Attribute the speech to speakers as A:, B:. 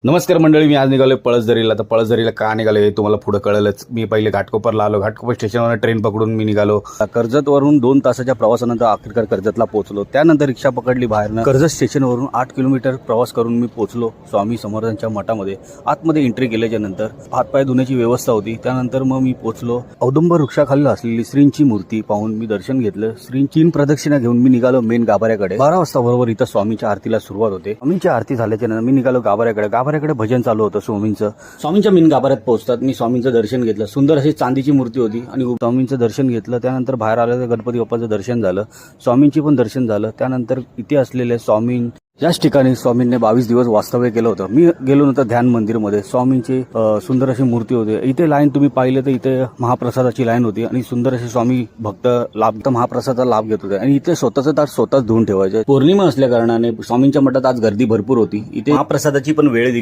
A: नमस्कार मंडळी, मी आज निघालोय पळसदरीला. तर पळसदरीला का निघालोय तुम्हाला पुढे कळलंच. मी पहिले घाटकोपरला आलो, घाटकोपर स्टेशनवर ट्रेन पकडून मी निघालो. कर्जतवरून 2 तासाच्या प्रवासानंतर अखेरकार कर्जतला पोहोचलो. त्यानंतर रिक्षा पकडली बाहेरनं. कर्जत स्टेशनवरून 8 किलोमीटर प्रवास करून मी पोहोचलो स्वामी समर्थांच्या मठामध्ये. आतमध्ये एंट्री केल्याच्या नंतर हातपाय धुण्याची व्यवस्था होती. त्यानंतर मग मी पोहोचलो. औदुंबर वृक्षाखाली असलेली श्रींची मूर्ती पाहून मी दर्शन घेतलं. श्रींची प्रदक्षिणा घेऊन मी निघालो मेन गाभाऱ्याकडे. 12 वाजता बरोबर इथं स्वामींच्या आरतीला सुरुवात होते. स्वामींची आरती झाल्याच्या नंतर मी निघालो गाभाऱ्याकडे. गाभाऱ्याकडे भजन चालू होतं स्वामींच्या मेन गाभाऱ्यात पोहोचतात मी स्वामींचं दर्शन घेतलं. सुंदर अशी चांदीची मूर्ती होती आणि स्वामींचं दर्शन घेतलं. त्यानंतर बाहेर आलं तर गणपती बाप्पाचं दर्शन झालं, स्वामींची पण दर्शन झालं. त्यानंतर इथे असलेले स्वामी याच ठिकाणी स्वामींनी 22 दिवस वास्तव्य केलं होतं. मी गेलो नव्हतं ध्यान मंदिरमध्ये. स्वामींची सुंदर अशी मूर्ती होती. इथे लाईन तुम्ही पाहिले तर इथे महाप्रसादाची लाईन होती आणि सुंदर असे स्वामी भक्त महाप्रसादाचा लाभ घेत होते. आणि इथे स्वतःच ताट स्वतःच धुवून ठेवायचे. पौर्णिमा असल्या कारणाने स्वामींच्या मठात आज गर्दी भरपूर होती. इथे महाप्रसादाची पण वेळ दिली.